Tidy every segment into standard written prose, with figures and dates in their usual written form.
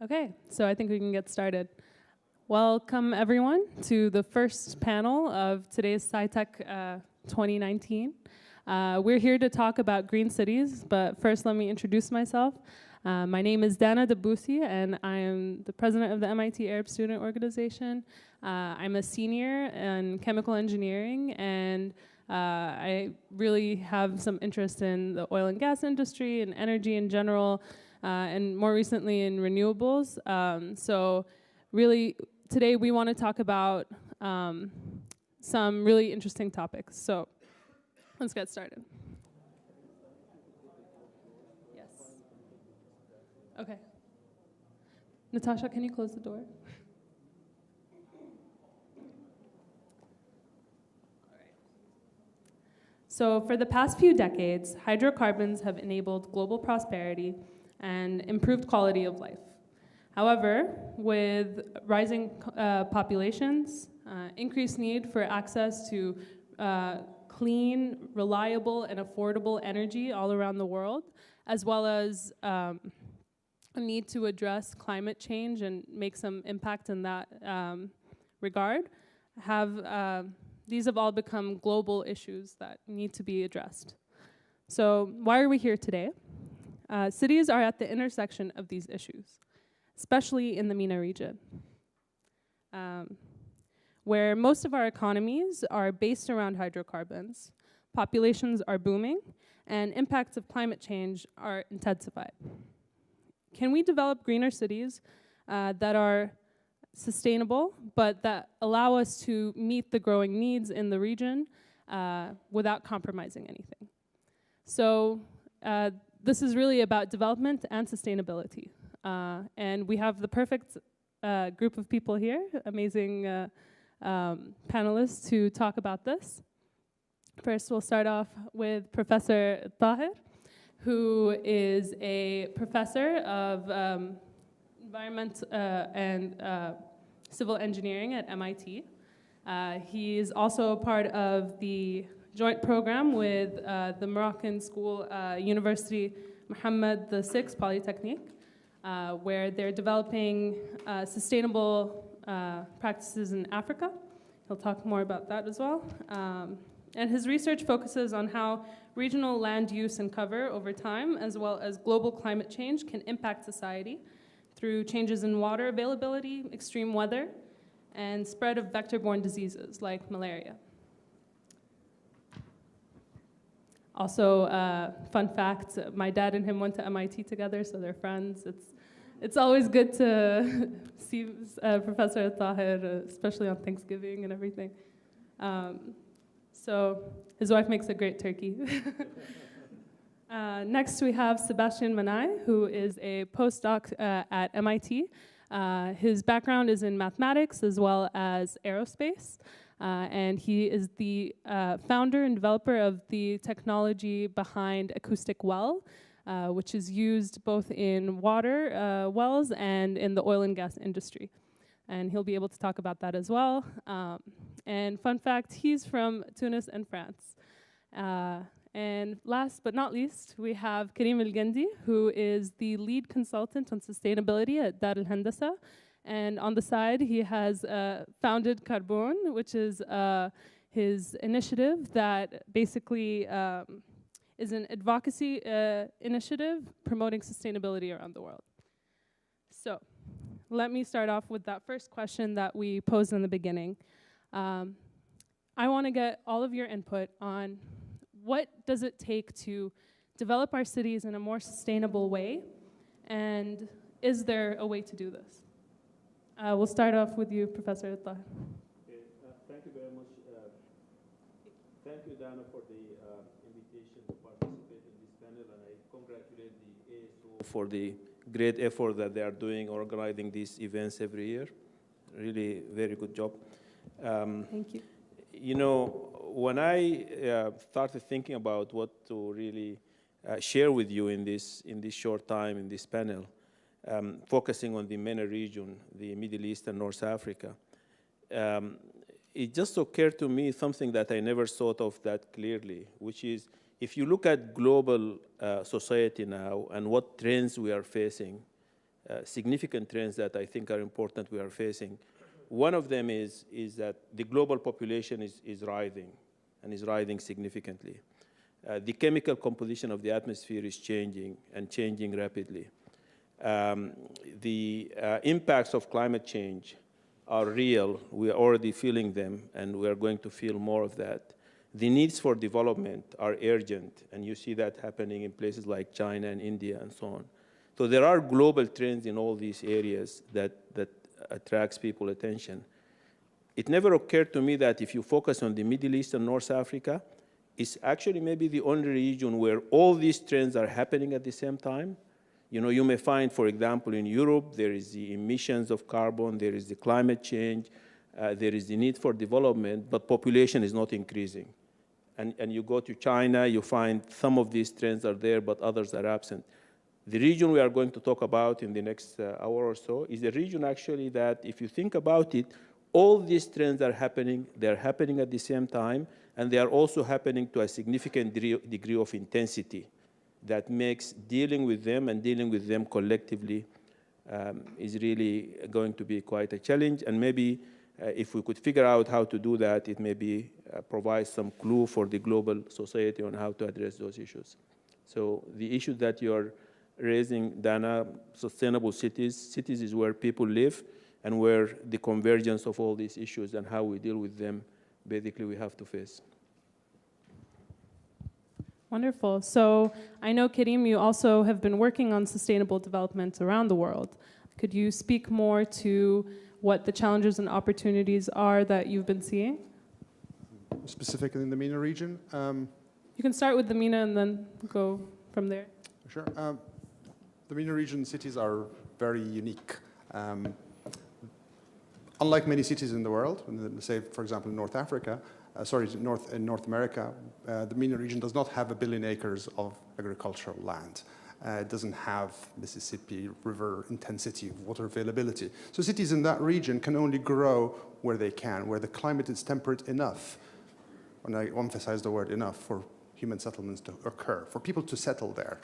Okay, so I think we can get started. Welcome, everyone, to the first panel of today's SciTech 2019. We're here to talk about green cities, but first let me introduce myself. My name is Dana Debussy, and I am the president of the MIT Arab Student Organization. I'm a senior in chemical engineering, and I really have some interest in the oil and gas industry and energy in general, and more recently in renewables. So really, today we want to talk about some really interesting topics. So let's get started. Yes. Okay. Natasha, can you close the door? So for the past few decades, hydrocarbons have enabled global prosperity and improved quality of life. However, with rising populations, increased need for access to clean, reliable, and affordable energy all around the world, as well as a need to address climate change and make some impact in that regard, these have all become global issues that need to be addressed. So why are we here today? Cities are at the intersection of these issues, especially in the MENA region, where most of our economies are based around hydrocarbons, populations are booming, and impacts of climate change are intensified. Can we develop greener cities that are sustainable, but that allow us to meet the growing needs in the region without compromising anything? So this is really about development and sustainability. And we have the perfect group of people here, amazing panelists to talk about this. First, we'll start off with Professor Tahir, who is a professor of environment and civil engineering at MIT. He is also a part of the joint program with the Moroccan school, University Mohammed VI Polytechnique, where they're developing sustainable practices in Africa. He'll talk more about that as well. And his research focuses on how regional land use and cover over time, as well as global climate change, can impact society through changes in water availability, extreme weather, and spread of vector-borne diseases like malaria. Also, fun fact, my dad and him went to MIT together, so they're friends. It's always good to see Professor Tahir, especially on Thanksgiving and everything. So his wife makes a great turkey. Next, we have Sebastian Manai, who is a postdoc at MIT. His background is in mathematics as well as aerospace. And he is the founder and developer of the technology behind acoustic well, which is used both in water wells and in the oil and gas industry. And he'll be able to talk about that as well. And fun fact, he's from Tunis and France. And last but not least, we have Karim El-Gendi, who is the lead consultant on sustainability at Dar al-Handasa. And on the side, he has founded Carbon, which is his initiative that basically is an advocacy initiative promoting sustainability around the world. So let me start off with that first question that we posed in the beginning. I want to get all of your input on what does it take to develop our cities in a more sustainable way, and is there a way to do this? We'll start off with you, Professor Tahir. Okay, thank you very much. Thank you, Dana, for the invitation to participate in this panel, and I congratulate the ASO for the great effort that they are doing organizing these events every year. Really, very good job. Thank you. You know, when I started thinking about what to really share with you in this short time in this panel, focusing on the MENA region, the Middle East and North Africa, it just occurred to me something that I never thought of that clearly, which is if you look at global society now and what trends we are facing, significant trends that I think are important we are facing. One of them is that the global population is rising, and is rising significantly. The chemical composition of the atmosphere is changing, and changing rapidly. The impacts of climate change are real. We are already feeling them, and we are going to feel more of that. The needs for development are urgent, and you see that happening in places like China and India and so on. So there are global trends in all these areas that attracts people's attention. It never occurred to me that if you focus on the Middle East and North Africa, it's actually maybe the only region where all these trends are happening at the same time. You know, you may find, for example, in Europe, there is the emissions of carbon, there is the climate change, there is the need for development, but population is not increasing. And you go to China, you find some of these trends are there, but others are absent. The region we are going to talk about in the next hour or so is a region actually that, if you think about it, all these trends are happening, they're happening at the same time, and they are also happening to a significant degree of intensity that makes dealing with them and dealing with them collectively is really going to be quite a challenge. And maybe if we could figure out how to do that, it maybe provides some clue for the global society on how to address those issues. So the issues that you're raising, Dana, sustainable cities, cities is where people live and where the convergence of all these issues and how we deal with them, basically we have to face. Wonderful. So I know, Karim, you also have been working on sustainable development around the world. Could you speak more to what the challenges and opportunities are that you've been seeing? Specifically in the MENA region? You can start with the MENA and then go from there. Sure. The MENA region cities are very unique. Unlike many cities in the world, say, for example, in North Africa, in North America, the MENA region does not have 1 billion acres of agricultural land. It doesn't have Mississippi River intensity of water availability. So cities in that region can only grow where they can, where the climate is temperate enough, and I emphasize the word enough, for human settlements to occur, for people to settle there.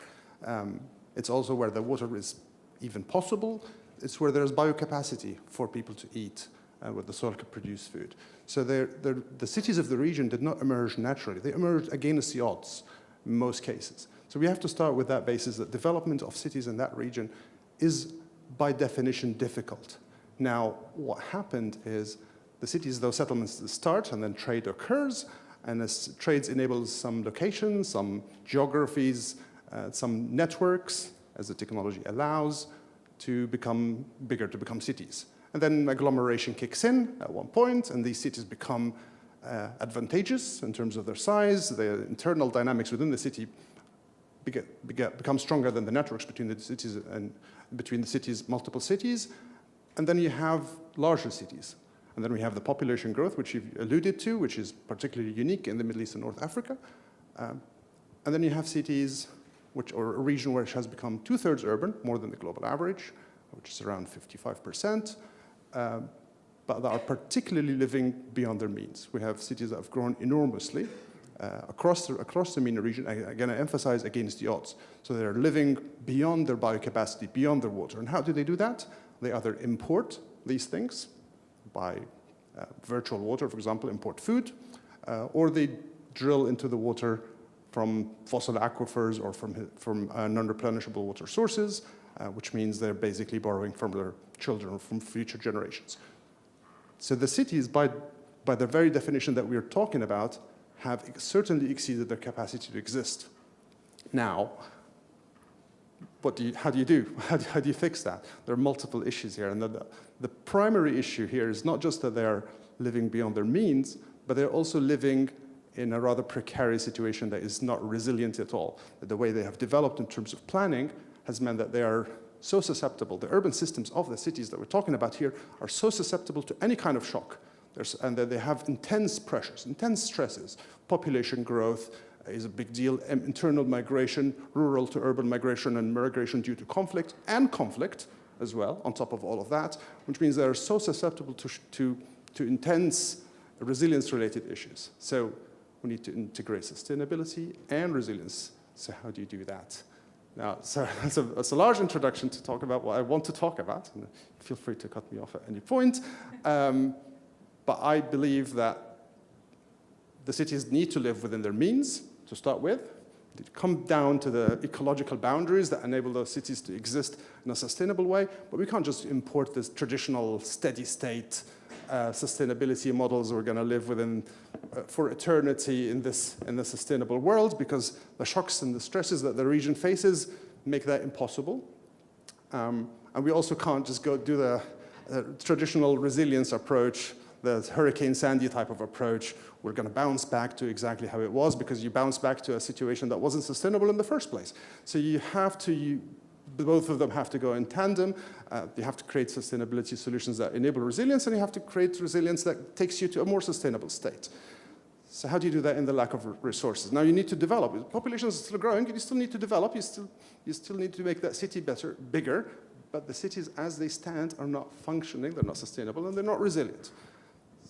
It's also where the water is even possible. It's where there's biocapacity for people to eat, where the soil could produce food. So the cities of the region did not emerge naturally. They emerged against the odds in most cases. So we have to start with that basis, that development of cities in that region is, by definition, difficult. Now, what happened is the cities, those settlements start, and then trade occurs, and as trades enables some locations, some geographies, some networks, as the technology allows, to become bigger, to become cities. And then agglomeration kicks in at one point, and these cities become advantageous in terms of their size. The internal dynamics within the city become stronger than the networks between the cities and between the cities, multiple cities. And then you have larger cities. And then we have the population growth, which you've alluded to, which is particularly unique in the Middle East and North Africa. And then you have cities, or a region which has become 2/3 urban, more than the global average, which is around 55%, but that are particularly living beyond their means. We have cities that have grown enormously across the MENA region. Again, I emphasize against the odds. So they're living beyond their biocapacity, beyond their water. And how do they do that? They either import these things by virtual water, for example, import food, or they drill into the water from fossil aquifers or from non-replenishable water sources, which means they're basically borrowing from their children or from future generations. So the cities, by the very definition that we're talking about, have certainly exceeded their capacity to exist. Now, how do you do? How do you fix that? There are multiple issues here, and the primary issue here is not just that they're living beyond their means, but they're also living in a rather precarious situation that is not resilient at all. The way they have developed in terms of planning has meant that they are so susceptible. The urban systems of the cities that we're talking about here are so susceptible to any kind of shock, and that they have intense pressures, intense stresses. Population growth is a big deal, internal migration, rural to urban migration, and migration due to conflict, and conflict as well, on top of all of that, which means they are so susceptible to intense resilience-related issues. So we need to integrate sustainability and resilience. So how do you do that? Now, so that's a large introduction to talk about what I want to talk about. And feel free to cut me off at any point. But I believe that the cities need to live within their means to start with. They come down to the ecological boundaries that enable those cities to exist in a sustainable way. But we can't just import this traditional steady state sustainability models we're going to live within for eternity in this sustainable world, because the shocks and the stresses that the region faces make that impossible. And we also can't just go do the traditional resilience approach, the Hurricane Sandy type of approach. We're going to bounce back to exactly how it was, because you bounce back to a situation that wasn't sustainable in the first place. So you have to, both of them have to go in tandem. You have to create sustainability solutions that enable resilience, and you have to create resilience that takes you to a more sustainable state. So how do you do that in the lack of resources? Now you need to develop. The population is still growing. You still need to develop. You still need to make that city bigger. But the cities as they stand are not functioning. They're not sustainable, and they're not resilient.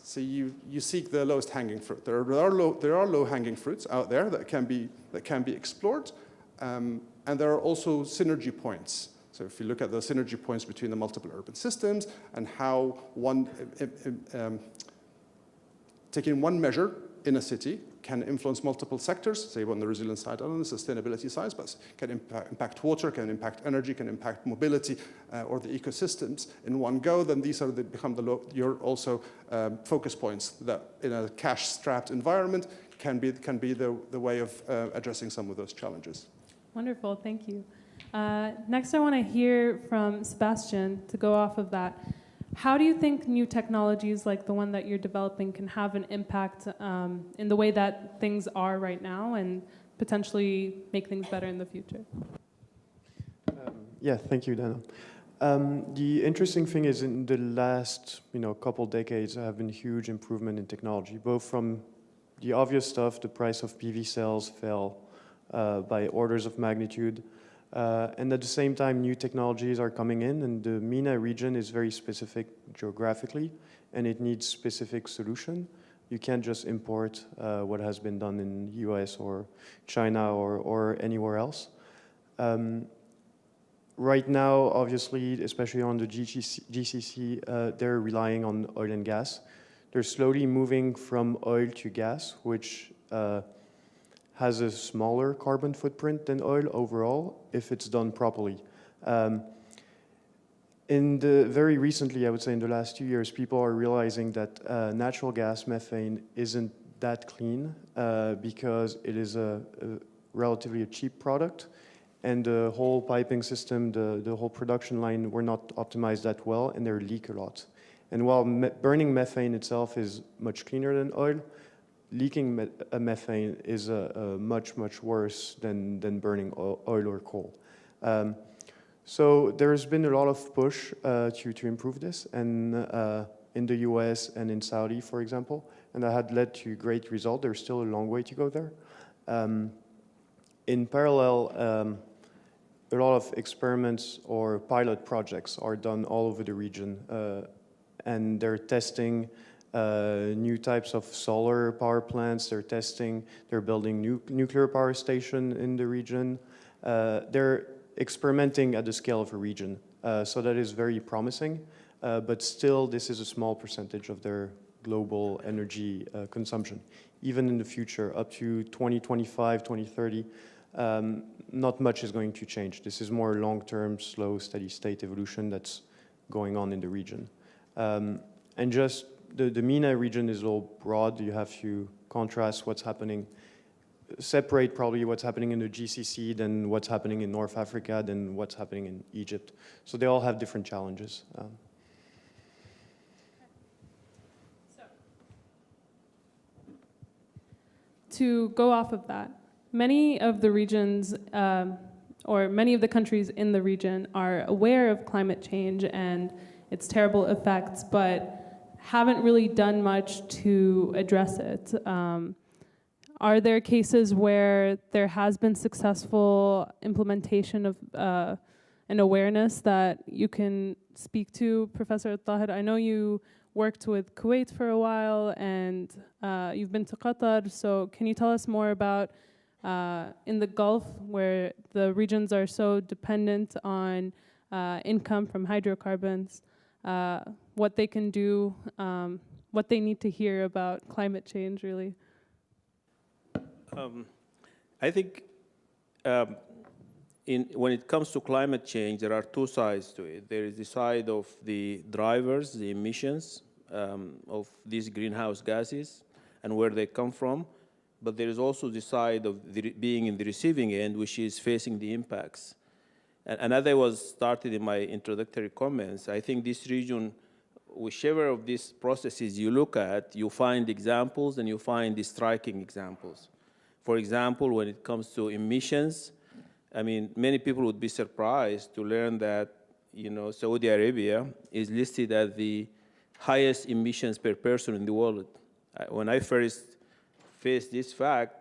So you seek the lowest hanging fruit. There are low hanging fruits out there that can be explored. And there are also synergy points. So if you look at the synergy points between the multiple urban systems and how taking one measure in a city can influence multiple sectors, say on the resilience side and on the sustainability side, but can impact water, can impact energy, can impact mobility, or the ecosystems in one go, then these become your also focus points that in a cash-strapped environment can be the way of addressing some of those challenges. Wonderful, thank you. Next, I want to hear from Sebastian to go off of that. How do you think new technologies like the one that you're developing can have an impact in the way that things are right now and potentially make things better in the future? Yeah, thank you, Dana. The interesting thing is in the last couple decades, there have been huge improvement in technology, both from the obvious stuff, the price of PV cells fell by orders of magnitude. And at the same time, new technologies are coming in, and the MENA region is very specific geographically, and it needs specific solution. You can't just import what has been done in the US or China or anywhere else. Right now, obviously, especially on the GCC, they're relying on oil and gas. They're slowly moving from oil to gas, which has a smaller carbon footprint than oil overall, if it's done properly. Very recently, I would say in the last 2 years, people are realizing that natural gas methane isn't that clean because it is relatively a cheap product, and the whole piping system, the whole production line were not optimized that well, and they leak a lot. And while burning methane itself is much cleaner than oil, leaking methane is much, much worse than burning oil or coal. So there's been a lot of push to improve this, and in the US and in Saudi, for example, and that had led to great results. There's still a long way to go there. In parallel, a lot of experiments or pilot projects are done all over the region, and they're testing new types of solar power plants. They're building nuclear power station in the region. They're experimenting at the scale of a region. So that is very promising, but still this is a small percentage of their global energy consumption. Even in the future, up to 2025, 2030, not much is going to change. This is more long-term, slow, steady state evolution that's going on in the region. And just the MENA region is a little broad. You have to contrast what's happening, separate probably what's happening in the GCC than what's happening in North Africa than what's happening in Egypt. So they all have different challenges. To go off of that, many of the regions or many of the countries in the region are aware of climate change and its terrible effects, but haven't really done much to address it. Are there cases where there has been successful implementation of an awareness that you can speak to, Professor Tahir? I know you worked with Kuwait for a while, and you've been to Qatar, so can you tell us more about in the Gulf, where the regions are so dependent on income from hydrocarbons, what they can do, what they need to hear about climate change, really? I think when it comes to climate change, there are two sides to it. There is the side of the drivers, the emissions of these greenhouse gases and where they come from. But there is also the side of being in the receiving end, which is facing the impacts. And as I was started in my introductory comments, I think this region, whichever of these processes you look at, you find examples and you find the striking examples. For example, when it comes to emissions, I mean, many people would be surprised to learn that, Saudi Arabia is listed as the highest emissions per person in the world. When I first faced this fact,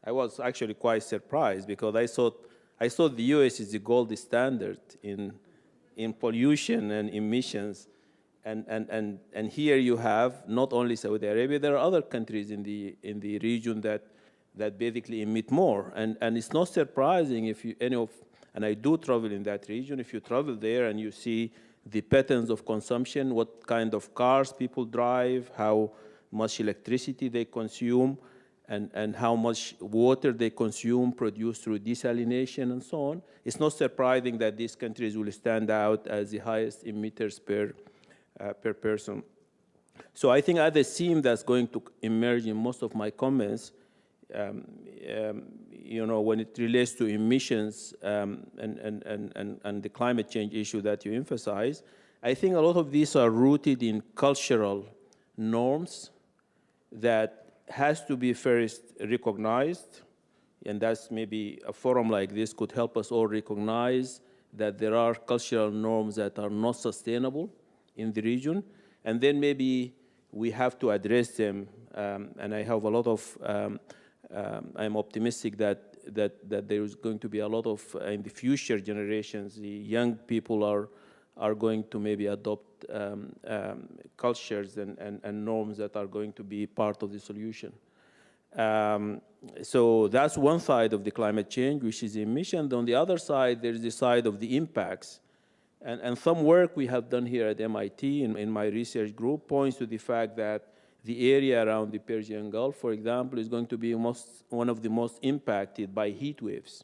I was actually quite surprised because I thought the US is the gold standard in pollution and emissions. And here you have not only Saudi Arabia, there are other countries in the region that basically emit more. And it's not surprising if and I do travel in that region, if you travel there and you see the patterns of consumption, what kind of cars people drive, how much electricity they consume, and how much water they consume produced through desalination and so on, it's not surprising that these countries will stand out as the highest emitters per person. So I think the theme that's going to emerge in most of my comments, when it relates to emissions and the climate change issue that you emphasize, I think a lot of these are rooted in cultural norms that has to be first recognized, and that's maybe a forum like this could help us all recognize that there are cultural norms that are not sustainable in the region, and then maybe we have to address them, and I have a lot of, I'm optimistic that there is going to be a lot of, in the future generations, the young people are going to maybe adopt cultures and norms that are going to be part of the solution. So that's one side of the climate change, which is emissions. On the other side, there's the side of the impacts. And some work we have done here at MIT in my research group points to the fact that the area around the Persian Gulf, for example, is going to be one of the most impacted by heat waves.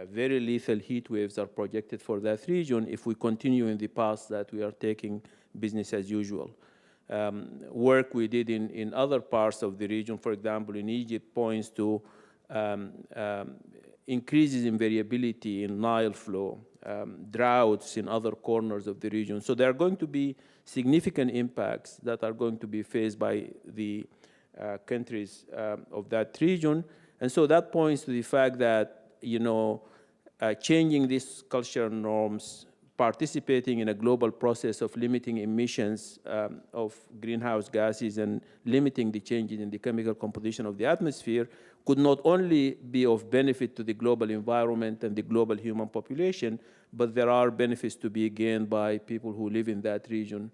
Very lethal heat waves are projected for that region if we continue in the path that we are taking business as usual. Work we did in other parts of the region, for example, in Egypt, points to increases in variability in Nile flow, droughts in other corners of the region. So there are going to be significant impacts that are going to be faced by the countries of that region. And so that points to the fact that changing these cultural norms, participating in a global process of limiting emissions of greenhouse gases and limiting the changes in the chemical composition of the atmosphere could not only be of benefit to the global environment and the global human population, but there are benefits to be gained by people who live in that region,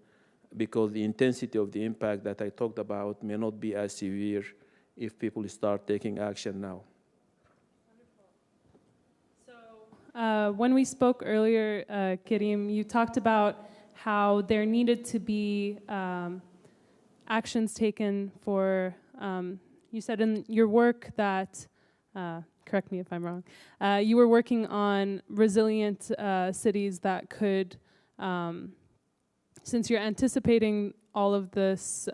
because the intensity of the impact that I talked about may not be as severe if people start taking action now. When we spoke earlier, Karim, you talked about how there needed to be actions taken for, you said in your work that, correct me if I'm wrong, you were working on resilient cities that could, since you're anticipating all of this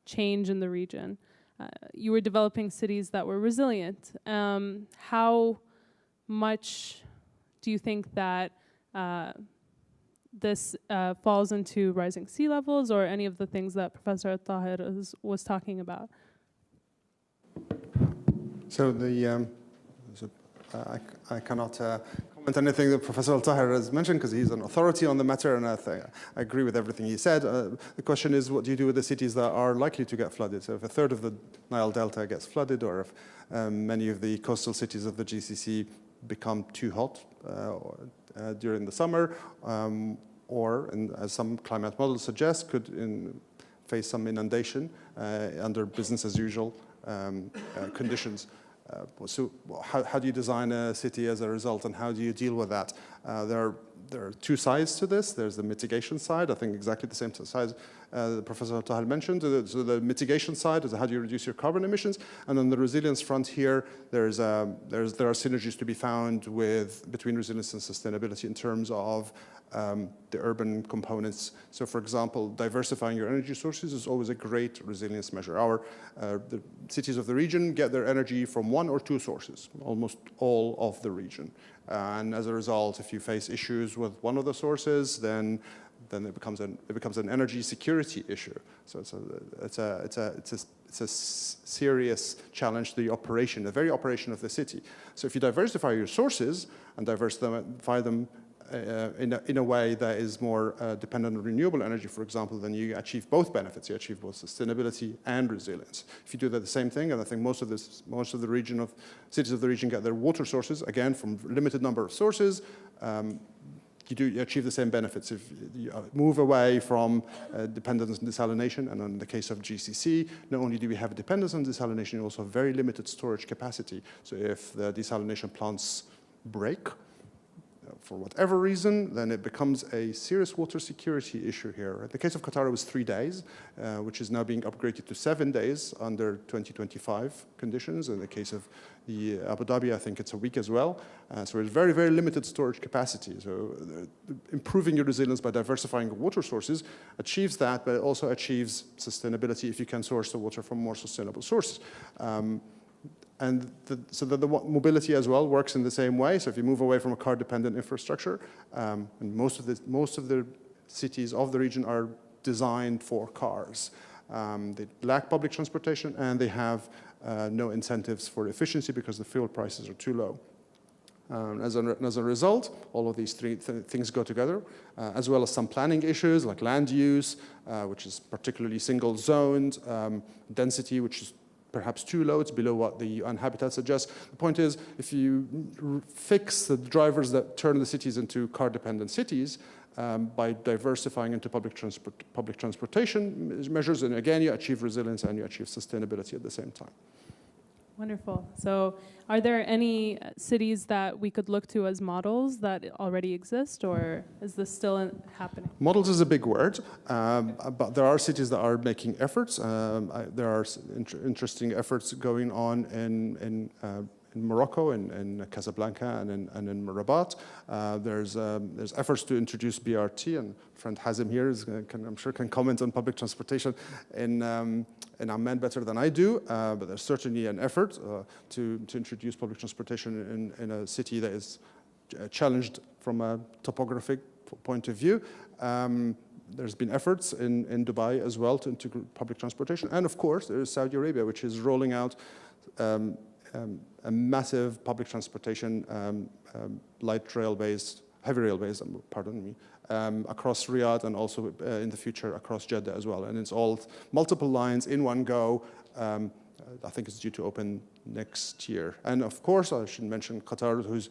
change in the region, you were developing cities that were resilient. How much do you think that this falls into rising sea levels or any of the things that Professor Tahir was talking about? So I cannot comment on anything that Professor Tahir has mentioned because he's an authority on the matter, and I agree with everything he said. The question is, what do you do with the cities that are likely to get flooded? So if a third of the Nile Delta gets flooded, or if many of the coastal cities of the GCC become too hot during the summer, or, as some climate models suggest, could face some inundation under business as usual conditions. So how do you design a city as a result, and how do you deal with that? There are two sides to this. There's the mitigation side, I think exactly the same size Professor Tahal mentioned. So the mitigation side is how do you reduce your carbon emissions, and on the resilience front here, there are synergies to be found between resilience and sustainability in terms of the urban components. So for example, diversifying your energy sources is always a great resilience measure. The cities of the region get their energy from one or two sources, almost all of the region. And as a result, if you face issues with one of the sources, then it becomes an energy security issue. So it's a serious challenge to the very operation of the city. So if you diversify your sources and diversify them in a way that is more dependent on renewable energy, for example, then you achieve both benefits. You achieve both sustainability and resilience. If you do the same thing, and I think most of the cities of the region get their water sources, again, from a limited number of sources, you achieve the same benefits. If you move away from dependence on desalination, and in the case of GCC, not only do we have a dependence on desalination, you also have very limited storage capacity. So if the desalination plants break, for whatever reason, then it becomes a serious water security issue here. In the case of Qatar, it was 3 days, which is now being upgraded to 7 days under 2025 conditions. In the case of the Abu Dhabi, I think it's a week as well. So it's very, very limited storage capacity. So improving your resilience by diversifying water sources achieves that, but it also achieves sustainability if you can source the water from more sustainable sources. So that the mobility as well works in the same way. So if you move away from a car-dependent infrastructure, and most of the cities of the region are designed for cars. They lack public transportation, and they have no incentives for efficiency because the fuel prices are too low. As a result, all of these three things go together, as well as some planning issues like land use, which is particularly single-zoned, density, which is perhaps too low, it's below what the UN Habitat suggests. The point is, if you fix the drivers that turn the cities into car-dependent cities by diversifying into public transportation measures, and again, you achieve resilience and you achieve sustainability at the same time. Wonderful. So are there any cities that we could look to as models that already exist, or is this still happening? Models is a big word, but there are cities that are making efforts. There are interesting efforts going on in Morocco, in Casablanca, and in Rabat. There's efforts to introduce BRT, and friend Hazim here I'm sure can comment on public transportation in Amman better than I do, but there's certainly an effort to introduce public transportation in a city that is challenged from a topographic point of view. There's been efforts in Dubai as well to integrate public transportation, and of course there's Saudi Arabia, which is rolling out a massive public transportation, heavy rail-based, pardon me, across Riyadh, and also in the future across Jeddah as well. And it's all multiple lines in one go. I think it's due to open next year. And of course, I should mention Qatar, whose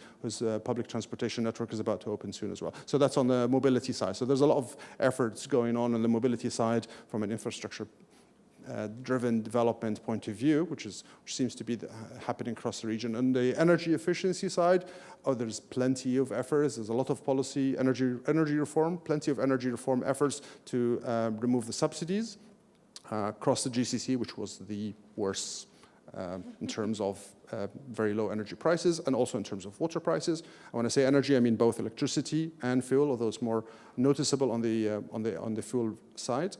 public transportation network is about to open soon as well. So that's on the mobility side. So there's a lot of efforts going on the mobility side from an infrastructure driven development point of view, which seems to be happening across the region. On the energy efficiency side, there's plenty of efforts. There's a lot of policy, energy reform, plenty of energy reform efforts to remove the subsidies across the GCC, which was the worst in terms of very low energy prices, and also in terms of water prices. When I say energy, I mean both electricity and fuel, although it's more noticeable on the fuel side.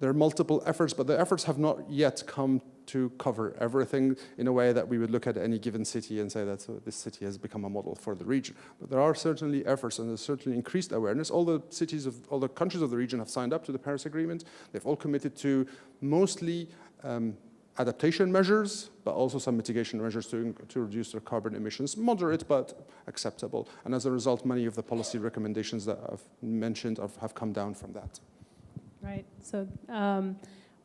There are multiple efforts, but the efforts have not yet come to cover everything in a way that we would look at any given city and say that this city has become a model for the region. But there are certainly efforts, and there's certainly increased awareness. All the countries of the region have signed up to the Paris Agreement. They've all committed to mostly adaptation measures, but also some mitigation measures to reduce their carbon emissions, moderate but acceptable. And as a result, many of the policy recommendations that I've mentioned have come down from that. Right. So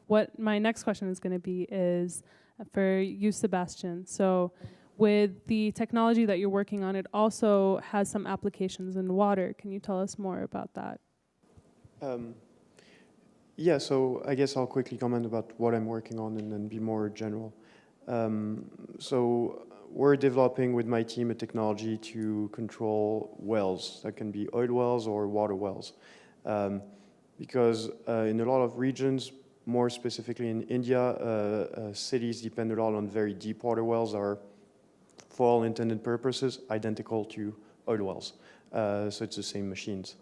what my next question is going to be is for you, Sebastian. So with the technology that you're working on, it also has some applications in water. Can you tell us more about that? Yeah, so I guess I'll quickly comment about what I'm working on and then be more general. So we're developing with my team a technology to control wells that can be oil wells or water wells. Because in a lot of regions, more specifically in India, cities depend a lot on very deep water wells that are, for all intended purposes, identical to oil wells. So it's the same machines.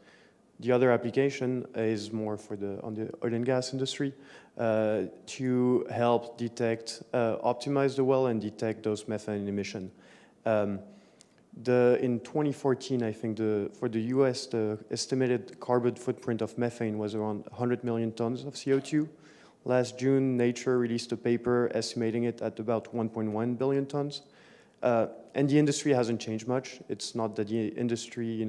The other application is more for on the oil and gas industry to help detect, optimize the well and detect those methane emission. In 2014, I think for the US, the estimated carbon footprint of methane was around 100 million tons of CO2. Last June, Nature released a paper estimating it at about 1.1 billion tons. And the industry hasn't changed much. It's not that the industry,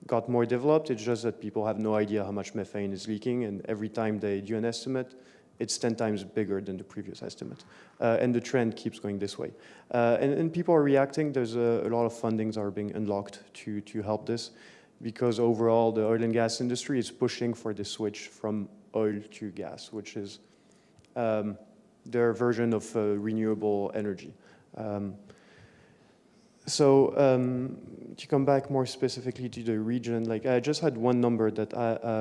got more developed. It's just that people have no idea how much methane is leaking, and every time they do an estimate, it's 10 times bigger than the previous estimate. And the trend keeps going this way. And people are reacting. There's a lot of fundings are being unlocked to help this, because overall the oil and gas industry is pushing for the switch from oil to gas, which is their version of renewable energy. To come back more specifically to the region, like I just had one number that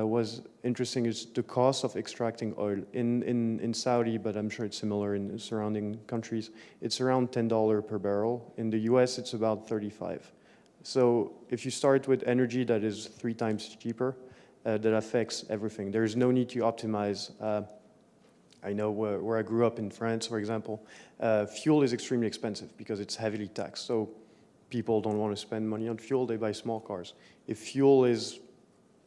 was interesting, is the cost of extracting oil in Saudi, but I'm sure it's similar in surrounding countries. It's around $10 per barrel. In the US, it's about 35. So if you start with energy that is 3 times cheaper, that affects everything. There's no need to optimize. I know where I grew up in France, for example, fuel is extremely expensive because it's heavily taxed. So people don't want to spend money on fuel, they buy small cars. If fuel is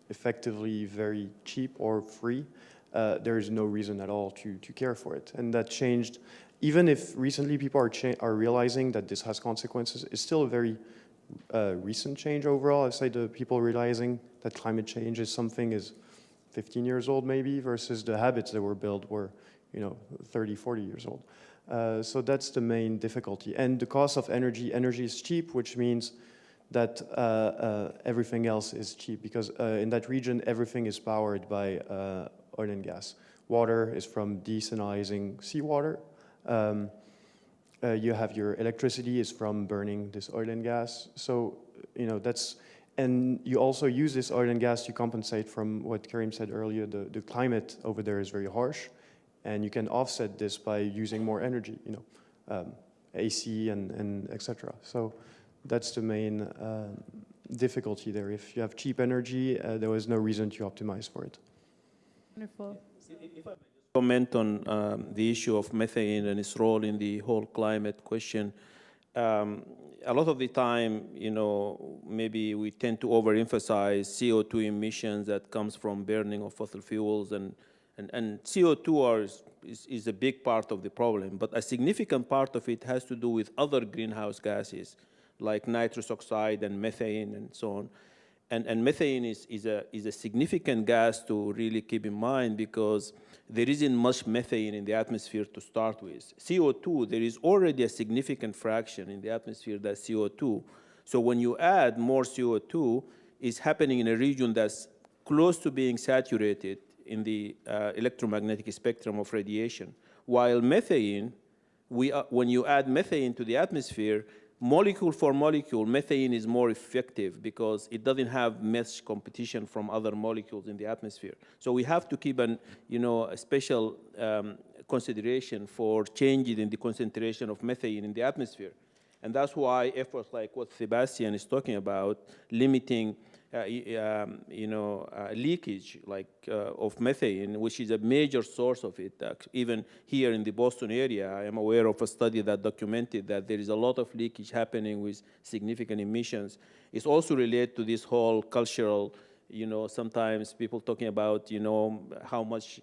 effectively very cheap or free, there is no reason at all to care for it. And that changed, even if recently people are realizing that this has consequences, it's still a very recent change overall. I say the people realizing that climate change is something is 15 years old maybe, versus the habits that were built were 30, 40 years old. So that's the main difficulty. And the cost of energy is cheap, which means that everything else is cheap, because in that region, everything is powered by oil and gas. Water is from desalinizing seawater. You have your electricity is from burning this oil and gas. So, and you also use this oil and gas to compensate from what Karim said earlier, the climate over there is very harsh. And you can offset this by using more energy, AC and etc. So that's the main difficulty there. If you have cheap energy, there was no reason to optimize for it. Wonderful. If I may just comment on the issue of methane and its role in the whole climate question. A lot of the time, maybe we tend to overemphasize CO2 emissions that comes from burning of fossil fuels, and CO2 is a big part of the problem, but a significant part of it has to do with other greenhouse gases like nitrous oxide and methane and so on. And methane is a significant gas to really keep in mind, because there isn't much methane in the atmosphere to start with. CO2, there is already a significant fraction in the atmosphere that's CO2. So when you add more CO2, it's happening in a region that's close to being saturated in the electromagnetic spectrum of radiation. While methane, when you add methane to the atmosphere, molecule for molecule, methane is more effective because it doesn't have much competition from other molecules in the atmosphere. So we have to keep a special consideration for changes in the concentration of methane in the atmosphere. And that's why efforts like what Sebastian is talking about, limiting leakage of methane, which is a major source of it. Even here in the Boston area, I am aware of a study that documented that there is a lot of leakage happening with significant emissions. It's also related to this whole cultural, sometimes people talking about, how much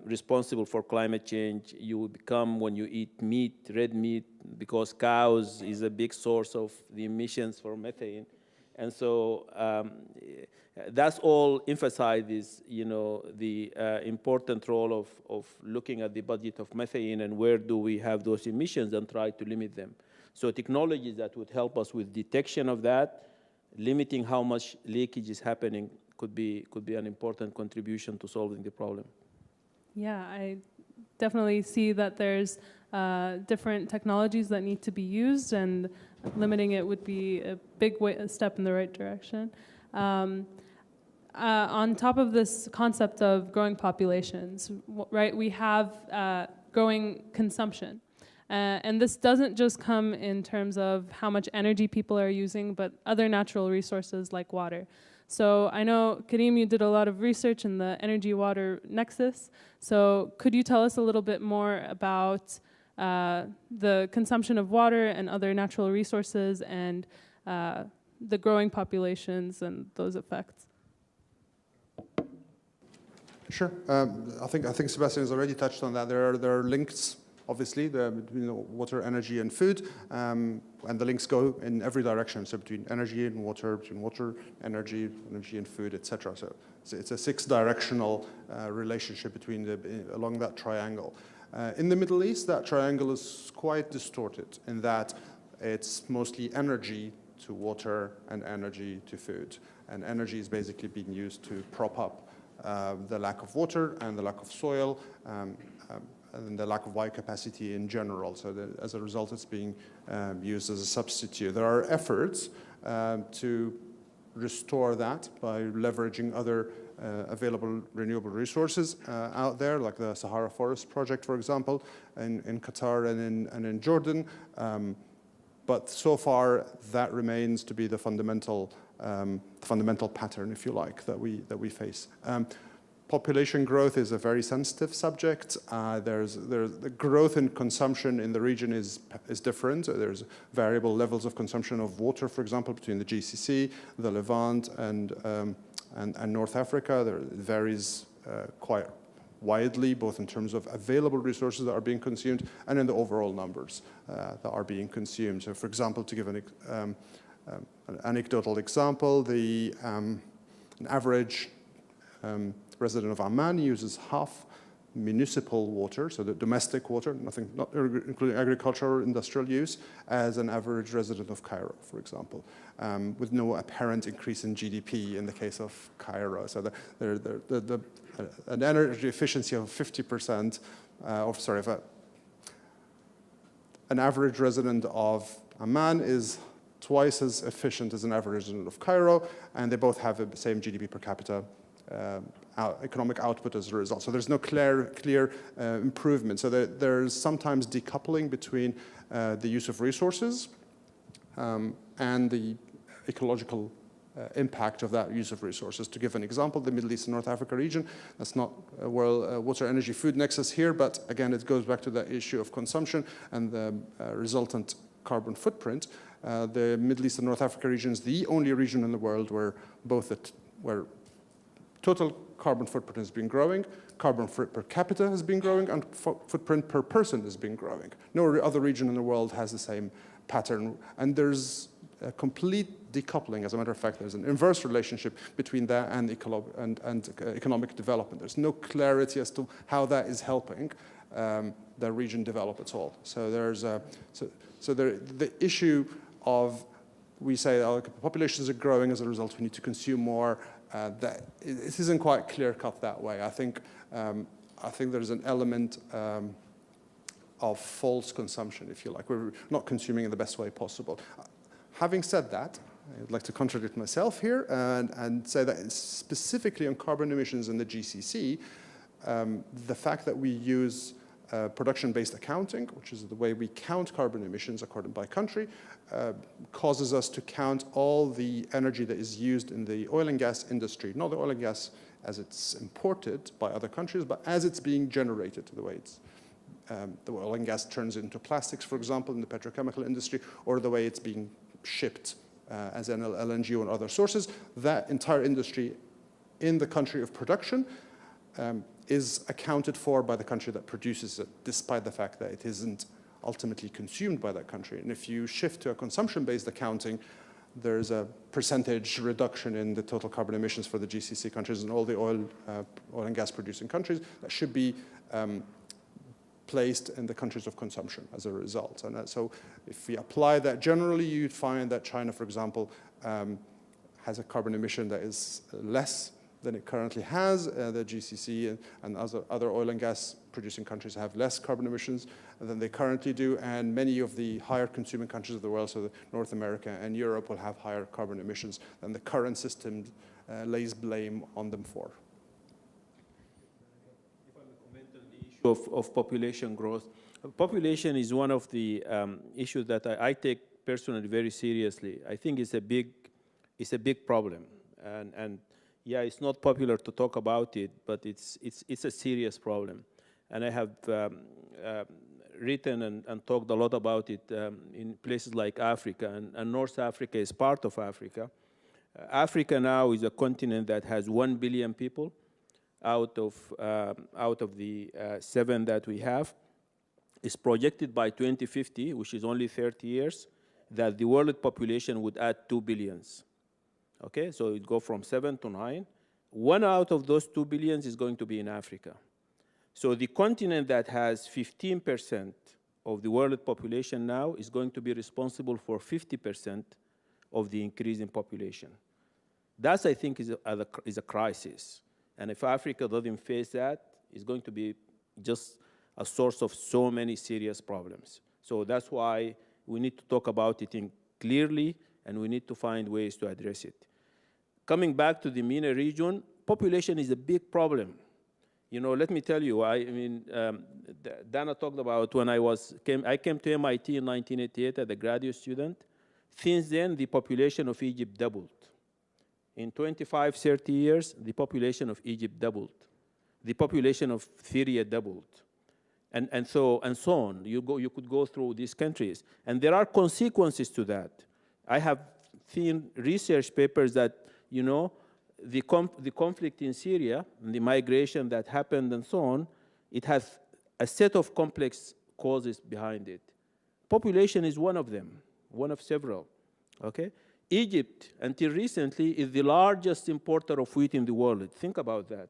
responsible for climate change you become when you eat meat, red meat, because cows is a big source of the emissions for methane. And so that's all emphasizes, the important role of looking at the budget of methane and where do we have those emissions and try to limit them. So technologies that would help us with detection of that, limiting how much leakage is happening could be an important contribution to solving the problem. Yeah, I definitely see that there's different technologies that need to be used, and limiting it would be a big a step in the right direction. On top of this concept of growing populations, right, we have growing consumption. And this doesn't just come in terms of how much energy people are using, but other natural resources like water. So I know, Karim, you did a lot of research in the energy-water nexus. So could you tell us a little bit more about the consumption of water and other natural resources and the growing populations and those effects? Sure. I think Sebastian has already touched on that. There are links, obviously, between water, energy, and food, and the links go in every direction. So between energy and water, between water, energy, and food, etc. So it's a six-directional relationship along that triangle. In the Middle East, that triangle is quite distorted in that it's mostly energy to water and energy to food. And energy is basically being used to prop up the lack of water and the lack of soil, and the lack of biocapacity in general. So that as a result, it's being used as a substitute. There are efforts to restore that by leveraging other available renewable resources out there, like the Sahara Forest Project, for example, in Qatar and in Jordan. But so far, that remains to be the fundamental pattern, if you like, that we face. Population growth is a very sensitive subject. The growth in consumption in the region is different. There's variable levels of consumption of water, for example, between the GCC, the Levant, and North Africa. It varies quite widely, both in terms of available resources that are being consumed and in the overall numbers that are being consumed. So, for example, to give an anecdotal example, an average resident of Amman uses half municipal water, so the domestic water, not including agricultural or industrial use, as an average resident of Cairo, for example, with no apparent increase in GDP in the case of Cairo. So an energy efficiency of 50%, an average resident of Amman is twice as efficient as an average resident of Cairo, and they both have the same GDP per capita economic output as a result. So there's no clear improvement. So there's sometimes decoupling between the use of resources and the ecological impact of that use of resources. To give an example, the Middle East and North Africa region, that's not a water, energy, food nexus here, but again, it goes back to the issue of consumption and the resultant carbon footprint. The Middle East and North Africa region is the only region in the world where where total carbon footprint has been growing, carbon footprint per capita has been growing, and footprint per person has been growing. No other region in the world has the same pattern. And there's a complete decoupling. As a matter of fact, there's an inverse relationship between that and economic development. There's no clarity as to how that is helping the region develop at all. So the issue of, we say populations are growing as a result, we need to consume more. That it isn't quite clear-cut that way. I think there's an element of false consumption, if you like. We're not consuming in the best way possible. Having said that, I'd like to contradict myself here and say that specifically on carbon emissions in the GCC, the fact that we use production-based accounting, which is the way we count carbon emissions according by country, causes us to count all the energy that is used in the oil and gas industry, not the oil and gas as it's imported by other countries, but as it's being generated, the way it's the oil and gas turns into plastics, for example, in the petrochemical industry, or the way it's being shipped as an LNG or other sources. That entire industry in the country of production is accounted for by the country that produces it, despite the fact that it isn't ultimately consumed by that country. And if you shift to a consumption-based accounting, there's a percentage reduction in the total carbon emissions for the GCC countries and all the oil and gas producing countries that should be placed in the countries of consumption as a result. And so if we apply that generally, you'd find that China, for example, has a carbon emission that is less than it currently has. The GCC and other oil and gas producing countries have less carbon emissions than they currently do, and many of the higher consuming countries of the world, so North America and Europe, will have higher carbon emissions than the current system lays blame on them for. If I may comment on the issue of population growth. Population is one of the issues that I take personally very seriously. I think it's a big problem, and yeah, it's not popular to talk about it, but it's a serious problem. And I have written and talked a lot about it in places like Africa, and North Africa is part of Africa. Africa now is a continent that has 1 billion people out of the 7 that we have. It's projected by 2050, which is only 30 years, that the world population would add 2 billions. Okay, so it go from 7 to 9. 1 out of those 2 billions is going to be in Africa. So the continent that has 15% of the world population now is going to be responsible for 50% of the increase in population. That, I think, is a crisis. And if Africa doesn't face that, it's going to be just a source of so many serious problems. So that's why we need to talk about it clearly, and we need to find ways to address it. Coming back to the MENA region, population is a big problem. You know, let me tell you, Dana talked about when I came to MIT in 1988 as a graduate student. Since then, the population of Egypt doubled. In 25, 30 years, the population of Egypt doubled. The population of Syria doubled. And so on. You could go through these countries. And there are consequences to that. I have seen research papers that, you know, the conflict in Syria, and the migration that happened and so on, it has a set of complex causes behind it. Population is one of them, one of several, okay? Egypt, until recently, is the largest importer of wheat in the world. Think about that.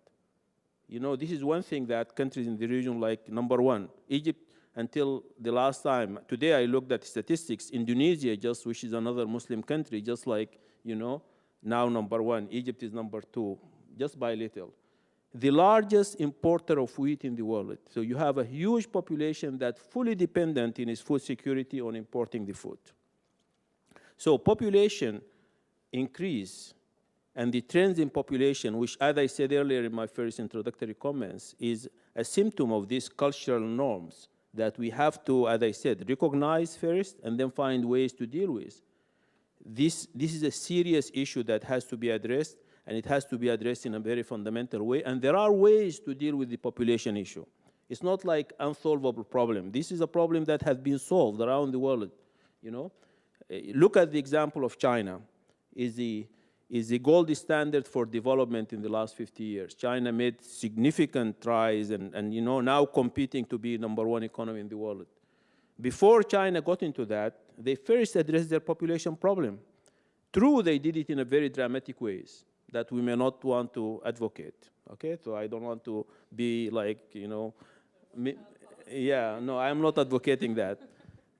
You know, this is one thing that countries in the region like number 1. Egypt, until the last time, today I looked at statistics, Indonesia, which is another Muslim country, just like, you know, now number 1. Egypt is number 2, just by little. The largest importer of wheat in the world. So you have a huge population that's fully dependent in its food security on importing the food. So population increase and the trends in population, which, as I said earlier in my first introductory comments, is a symptom of these cultural norms that we have to, as I said, recognize first and then find ways to deal with. This is a serious issue that has to be addressed, and it has to be addressed in a very fundamental way. And there are ways to deal with the population issue. It's not like unsolvable problem. This is a problem that has been solved around the world. You know, look at the example of China. Is the gold standard for development in the last 50 years. China made significant strides and you know, now competing to be number 1 economy in the world. Before China got into that, they first addressed their population problem. True, they did it in a very dramatic ways that we may not want to advocate, okay? So I don't want to be like, you know, yeah, no, I'm not advocating that,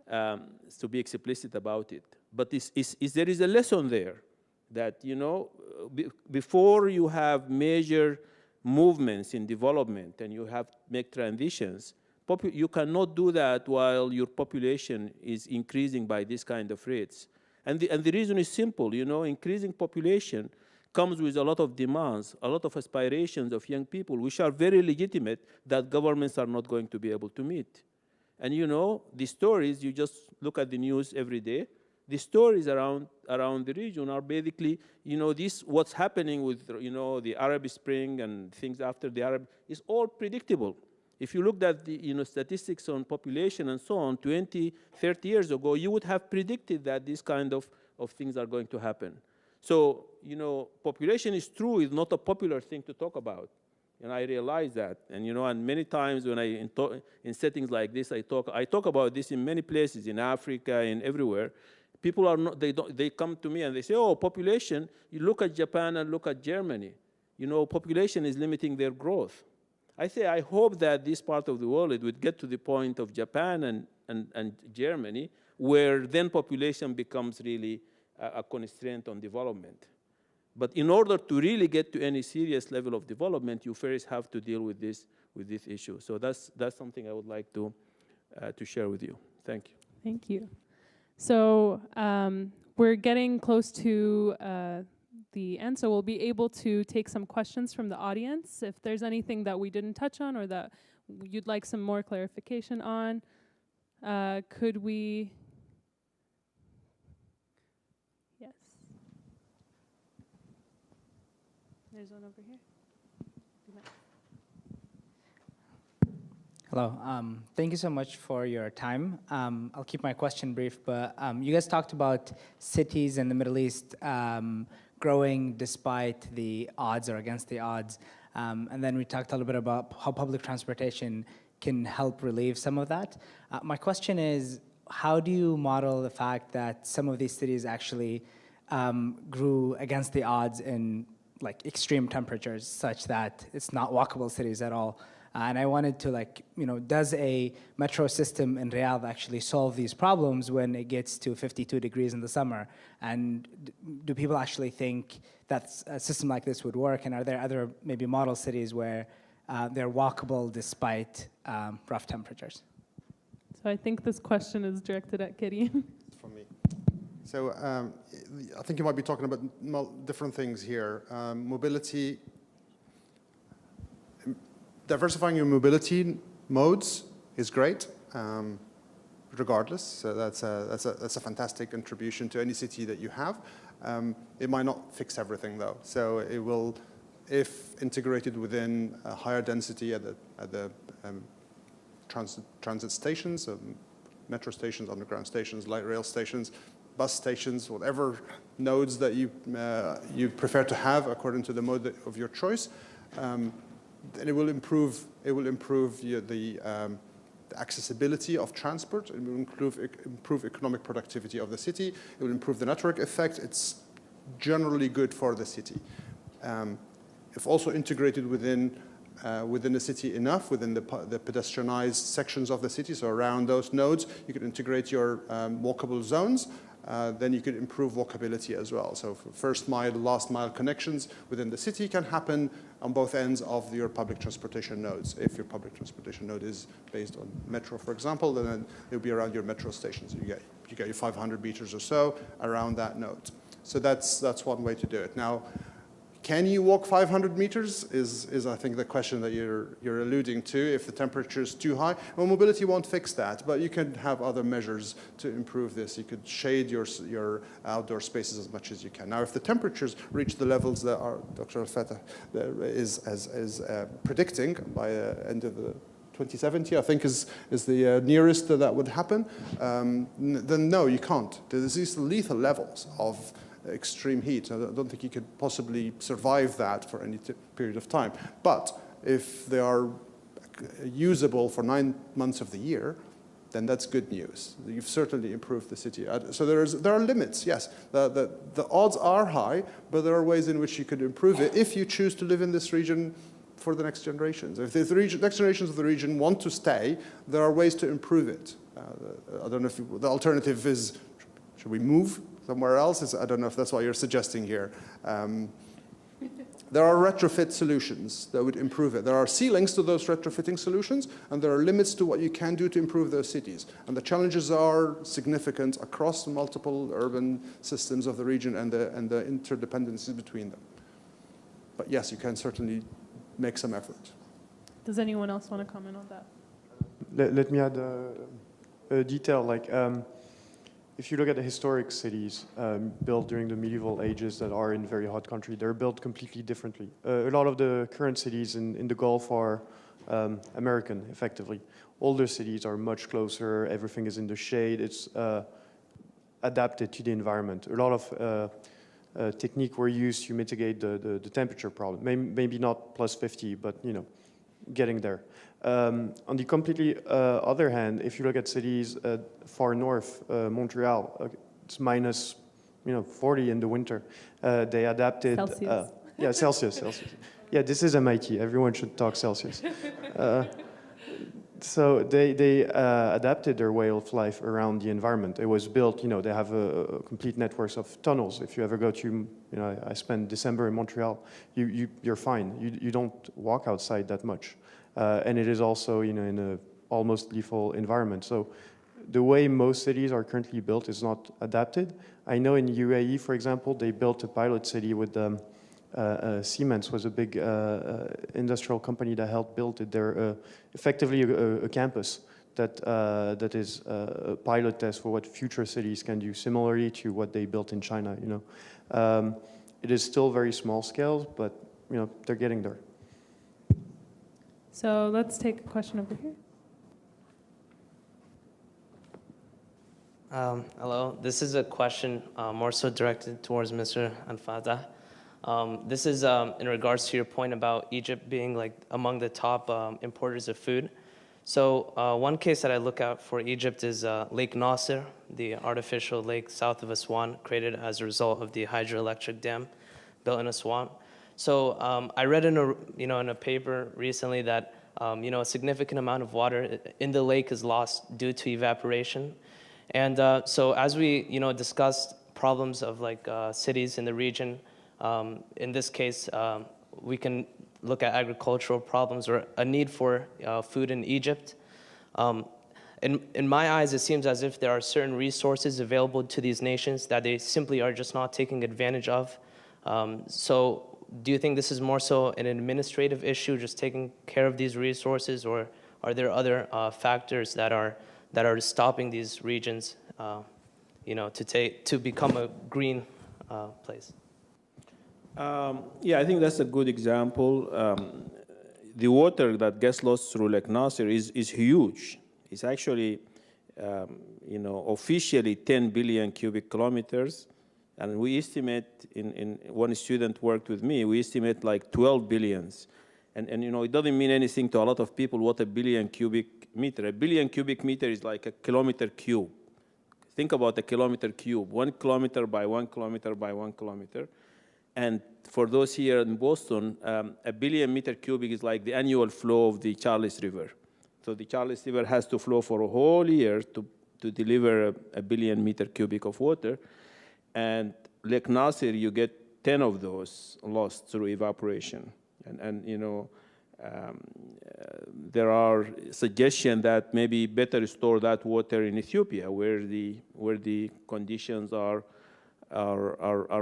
to be explicit about it. But there is a lesson there that, you know, before you have major movements in development and you have to make transitions, you cannot do that while your population is increasing by this kind of rates. And the reason is simple, you know, increasing population comes with a lot of demands, a lot of aspirations of young people, which are very legitimate, that governments are not going to be able to meet. And you know, the stories, you just look at the news every day, the stories around the region are basically, you know, what's happening with, you know, the Arab Spring and things after the Arab, is all predictable. If you looked at the, you know, statistics on population and so on 20, 30 years ago, you would have predicted that these kind of things are going to happen. So, you know, population is true, is not a popular thing to talk about. And I realize that. And, you know, and many times when in settings like this, I talk about this in many places, in Africa, and everywhere. People are not, they come to me and they say, oh, population, you look at Japan and look at Germany. You know, population is limiting their growth. I say, I hope that this part of the world, it would get to the point of Japan and Germany, where then population becomes really a constraint on development. But in order to really get to any serious level of development, you first have to deal with this issue. So that's something I would like to share with you. Thank you. Thank you. So we're getting close to the end, so we'll be able to take some questions from the audience. If there's anything that we didn't touch on or that you'd like some more clarification on, could we? Yes. There's one over here. Hello. Thank you so much for your time. I'll keep my question brief, but you guys talked about cities in the Middle East growing despite the odds or against the odds. And then we talked a little bit about how public transportation can help relieve some of that. My question is, how do you model the fact that some of these cities actually grew against the odds in like extreme temperatures such that it's not walkable cities at all? And I wanted to does a metro system in Riyadh actually solve these problems when it gets to 52 degrees in the summer? And do people actually think that a system like this would work? And are there other maybe model cities where they're walkable despite rough temperatures? So I think this question is directed at Karim. For me. So I think you might be talking about different things here. Mobility. Diversifying your mobility modes is great, regardless. So that's a fantastic contribution to any city that you have. It might not fix everything though. So it will, if integrated within a higher density at the transit stations, metro stations, underground stations, light rail stations, bus stations, whatever nodes that you prefer to have according to the mode of your choice. And it will improve the accessibility of transport. It will improve economic productivity of the city. It will improve the network effect. It's generally good for the city. If also integrated within the city enough, within the pedestrianized sections of the city, so around those nodes, you could integrate your walkable zones. Then you could improve walkability as well. So first mile, last mile connections within the city can happen on both ends of your public transportation nodes. If your public transportation node is based on metro, for example, then it'll be around your metro stations. You get your 500 meters or so around that node. So that's one way to do it. Now, can you walk 500 meters is I think the question that you're alluding to. If the temperature is too high, well, mobility won't fix that, but you can have other measures to improve this. You could shade your outdoor spaces as much as you can. Now, if the temperatures reach the levels that Dr. Al-Fatah is predicting by end of the 2070, I think is the nearest that would happen, then no, you can't. There's these lethal levels of extreme heat. I don't think you could possibly survive that for any period of time. But if they are usable for 9 months of the year, then that's good news. You've certainly improved the city. So there are limits, yes. The odds are high, but there are ways in which you could improve it if you choose to live in this region for the next generations. If the next generations of the region want to stay, there are ways to improve it. I don't know if the alternative is, should we move somewhere else? I don't know if that's what you're suggesting here. There are retrofit solutions that would improve it. There are ceilings to those retrofitting solutions, and there are limits to what you can do to improve those cities. And the challenges are significant across multiple urban systems of the region and the interdependencies between them. But yes, you can certainly make some effort. Does anyone else want to comment on that? Let me add a detail. If you look at the historic cities built during the medieval ages that are in very hot country, they're built completely differently. A lot of the current cities in the Gulf are American, effectively. Older cities are much closer, everything is in the shade, it's adapted to the environment. A lot of technique were used to mitigate the temperature problem. Maybe not plus 50, but getting there. On the completely other hand, if you look at cities far north, Montreal, it's minus 40 in the winter. They adapted. Celsius. Yeah, Celsius. Yeah, this is MIT. Everyone should talk Celsius. So they adapted their way of life around the environment. It was built, they have a complete network of tunnels. If you ever go to, I spent December in Montreal, you're fine. You don't walk outside that much. And it is also, in a almost lethal environment. So the way most cities are currently built is not adapted. I know in UAE, for example, they built a pilot city with Siemens was a big industrial company that helped build it. They're effectively a campus that is a pilot test for what future cities can do, similarly to what they built in China. It is still very small scale, but they're getting there. So let's take a question over here. Hello. This is a question more so directed towards Mr. Anfata. This is in regards to your point about Egypt being like among the top importers of food. So one case that I look at for Egypt is Lake Nasser, the artificial lake south of Aswan, created as a result of the hydroelectric dam built in Aswan. So I read in a paper recently that a significant amount of water in the lake is lost due to evaporation. And so as we discussed problems of like cities in the region, in this case, we can look at agricultural problems or a need for food in Egypt. In my eyes, it seems as if there are certain resources available to these nations that they simply are just not taking advantage of. So do you think this is more so an administrative issue, just taking care of these resources, or are there other factors that are stopping these regions, to become a green place? Yeah, I think that's a good example. The water that gets lost through Lake Nasser is huge. It's actually, officially 10 billion cubic kilometers. And we estimate, in one student worked with me, we estimate like 12 billions. And it doesn't mean anything to a lot of people what a billion cubic meter. A billion cubic meter is like a kilometer cube. Think about a kilometer cube, 1 kilometer by 1 kilometer by 1 kilometer. And for those here in Boston, a billion meter cubic is like the annual flow of the Charles River. So the Charles River has to flow for a whole year to deliver a billion meter cubic of water. And Lake Nasser, you get 10 of those lost through evaporation. And there are suggestions that maybe better store that water in Ethiopia, where the conditions are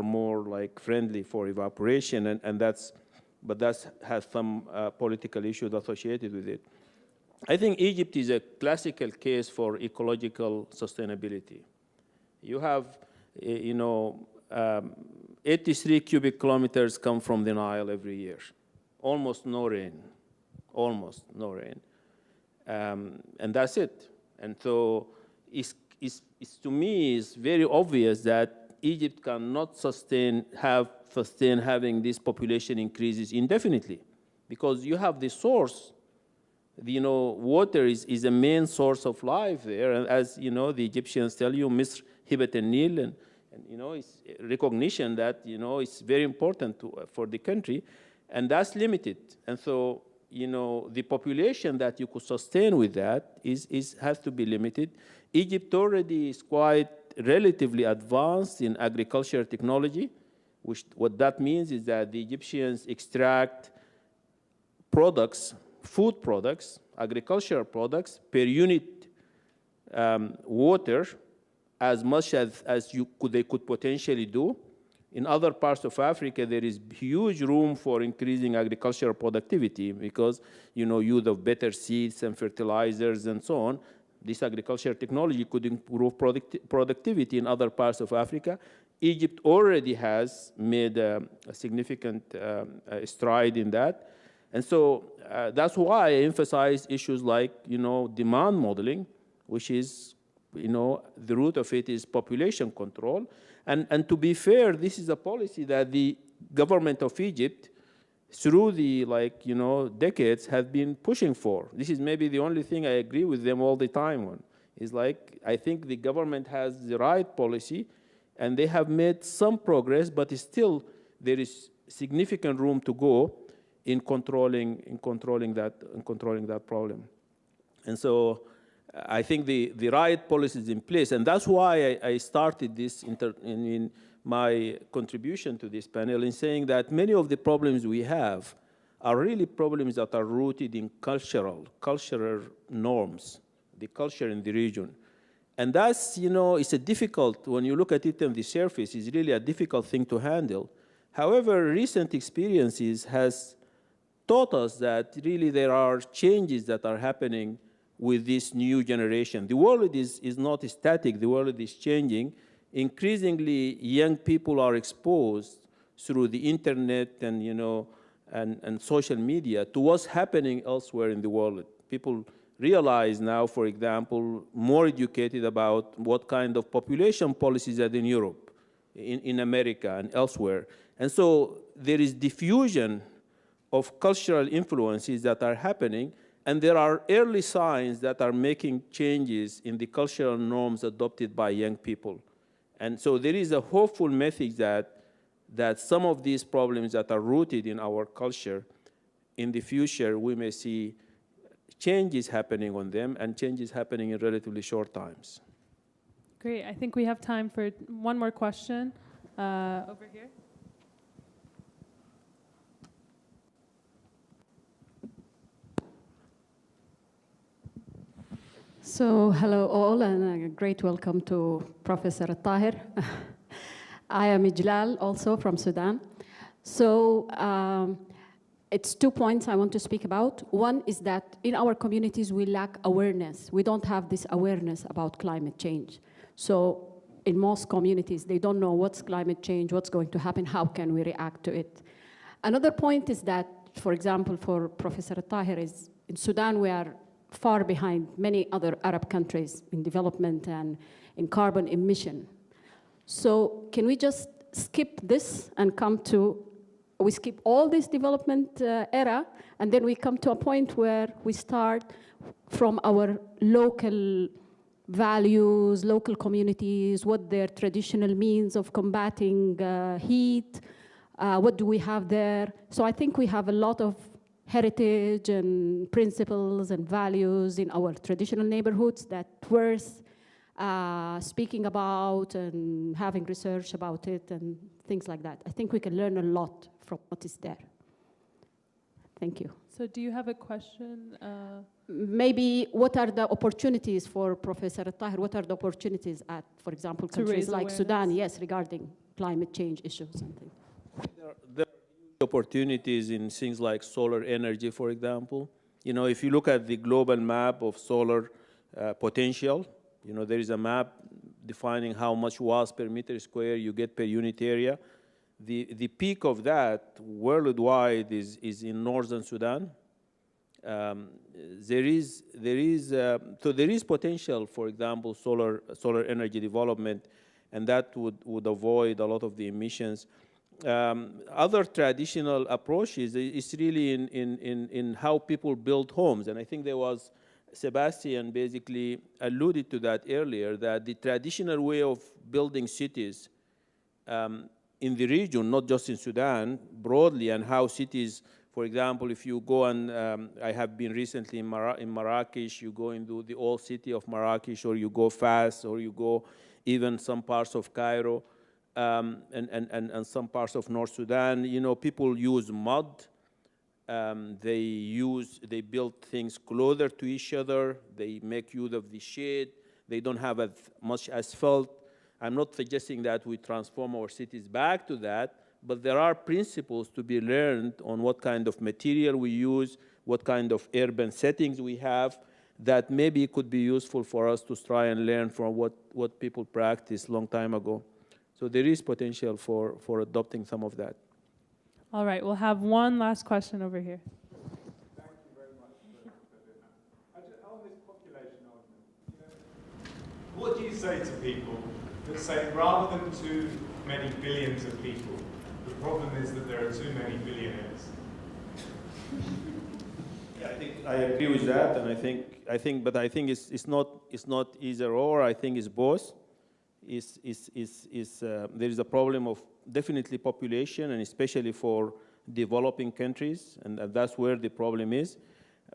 more like friendly for evaporation, but that has some political issues associated with it. I think Egypt is a classical case for ecological sustainability. You have 83 cubic kilometers come from the Nile every year. Almost no rain. And that's it. And so to me, it's very obvious that Egypt cannot sustain having this population increases indefinitely, because you have the source. Water is a main source of life there, and as the Egyptians tell you, Misr hibat al-Nil, and it's recognition that it's very important for the country, and that's limited. And so the population that you could sustain with that has to be limited. Egypt already is quite relatively advanced in agricultural technology, what that means is that the Egyptians extract products, food products, agricultural products per unit water as much as they could potentially do. In other parts of Africa, there is huge room for increasing agricultural productivity because, use of better seeds and fertilizers and so on. This agricultural technology could improve productivity in other parts of Africa. Egypt already has made a significant stride in that. And so that's why I emphasize issues like, demand modeling, which is, the root of it is population control. And to be fair, this is a policy that the government of Egypt, through the decades, has been pushing for. This is maybe the only thing I agree with them all the time on. Is I think the government has the right policy, and they have made some progress, but still there is significant room to go in controlling that problem. And so I think the right policy is in place. And that's why I started this in my contribution to this panel in saying that many of the problems we have are really problems that are rooted in cultural norms, the culture in the region. And that's, it's a difficult, when you look at it on the surface, it's really a difficult thing to handle. However, recent experiences has taught us that really there are changes that are happening with this new generation. The world is not static, the world is changing. Increasingly, young people are exposed through the internet and, and social media to what's happening elsewhere in the world. People realize now, for example, more educated about what kind of population policies are in Europe, in America, and elsewhere. And so there is diffusion of cultural influences that are happening, and there are early signs that are making changes in the cultural norms adopted by young people. And so there is a hopeful message that some of these problems that are rooted in our culture, in the future, we may see changes happening on them, and changes happening in relatively short times. Great. I think we have time for one more question over here. So, hello all, and a great welcome to Professor Tahir. I am Ijlal, also from Sudan. So, it's 2 points I want to speak about. One is that in our communities, we lack awareness. We don't have this awareness about climate change. So, in most communities, they don't know what's climate change, what's going to happen, how can we react to it. Another point is that, for example, for Professor Tahir, is in Sudan, we are far behind many other Arab countries in development and in carbon emission. So can we just skip this and we skip all this development era, and then we come to a point where we start from our local values, local communities, what their traditional means of combating heat, what do we have there? So I think we have a lot of heritage and principles and values in our traditional neighborhoods that worth speaking about and having research about it and things like that. I think we can learn a lot from what is there. Thank you. So do you have a question? Maybe what are the opportunities for Professor Tahir? What are the opportunities at, for example, countries like Sudan, yes, regarding climate change issues and things? There are opportunities in things like solar energy, for example. If you look at the global map of solar potential, there is a map defining how much watts per meter square you get per unit area. The peak of that worldwide is in northern Sudan. There is potential, for example, solar energy development, and that would avoid a lot of the emissions. Other traditional approaches is really in how people build homes, and I think there was Sebastian basically alluded to that earlier, that the traditional way of building cities in the region, not just in Sudan, broadly, and how cities, for example, if you go and I have been recently in Marrakesh, you go into the old city of Marrakesh, or you go Fas, or you go even some parts of Cairo, and some parts of North Sudan. People use mud. They build things closer to each other. They make use of the shade. They don't have as much asphalt. I'm not suggesting that we transform our cities back to that, but there are principles to be learned on what kind of material we use, what kind of urban settings we have, that maybe could be useful for us to try and learn from what people practiced a long time ago. So there is potential for adopting some of that. All right, we'll have one last question over here. Thank you very much for that. On this population argument, what do you say to people that say rather than too many billions of people, the problem is that there are too many billionaires? Yeah, I agree with that, and I think it's not either or. I think it's both. There is a problem of definitely population, and especially for developing countries, and that's where the problem is.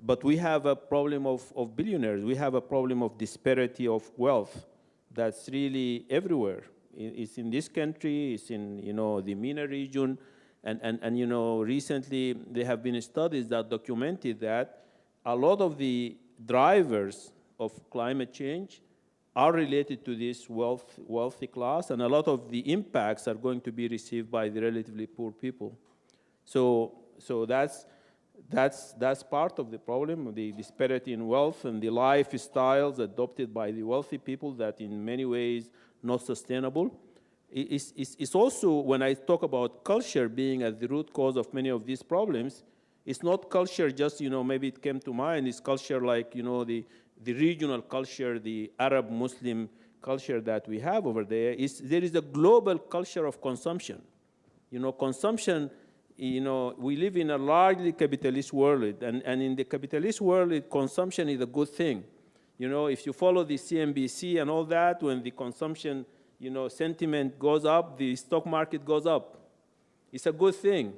But we have a problem of billionaires. We have a problem of disparity of wealth that's really everywhere. It's in this country, it's in, you know, the MENA region, and you know, recently there have been studies that documented that a lot of the drivers of climate change are related to this wealthy class, and a lot of the impacts are going to be received by the relatively poor people. So that's part of the problem, the disparity in wealth and the lifestyles adopted by the wealthy people that in many ways not sustainable. It's also, when I talk about culture being at the root cause of many of these problems, it's not culture just, you know, maybe it came to mind, it's culture like, you know, the regional culture, the Arab Muslim culture that we have over there. There is a global culture of consumption. You know, consumption, you know, we live in a largely capitalist world, and in the capitalist world, consumption is a good thing. You know, if you follow the CNBC and all that, when the consumption, you know, sentiment goes up, the stock market goes up. It's a good thing.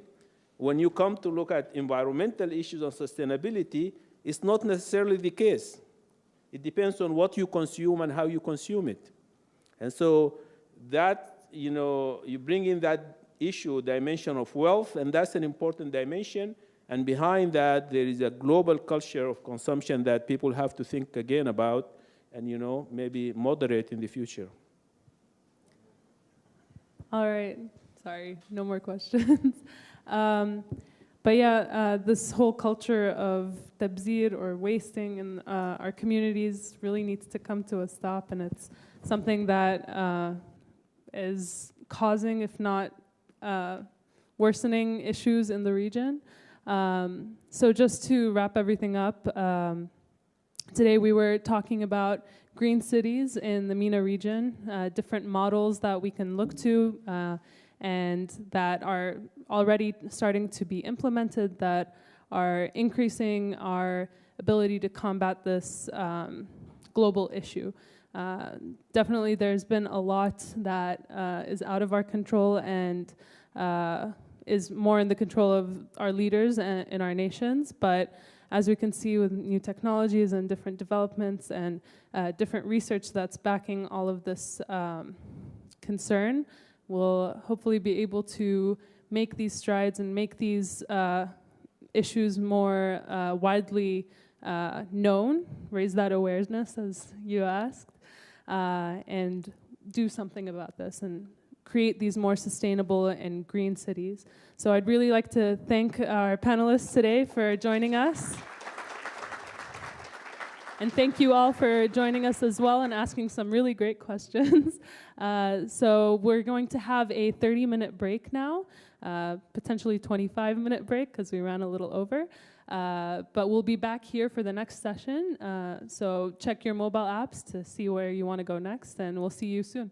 When you come to look at environmental issues and sustainability, it's not necessarily the case. It depends on what you consume and how you consume it. And so that, you know, you bring in that issue, dimension of wealth, and that's an important dimension. And behind that, there is a global culture of consumption that people have to think again about and, you know, maybe moderate in the future. All right. Sorry, no more questions. But yeah, this whole culture of tabzir or wasting in our communities really needs to come to a stop, and it's something that is causing, if not worsening, issues in the region. So just to wrap everything up, today we were talking about green cities in the MENA region, different models that we can look to and that are already starting to be implemented, that are increasing our ability to combat this global issue. Definitely there's been a lot that is out of our control and is more in the control of our leaders in our nations, but as we can see with new technologies and different developments and different research that's backing all of this concern, we'll hopefully be able to make these strides and make these issues more widely known, raise that awareness, as you asked, and do something about this and create these more sustainable and green cities. So I'd really like to thank our panelists today for joining us. And thank you all for joining us as well and asking some really great questions. So we're going to have a 30-minute break now, potentially 25-minute break because we ran a little over. But we'll be back here for the next session. So check your mobile apps to see where you want to go next, and we'll see you soon.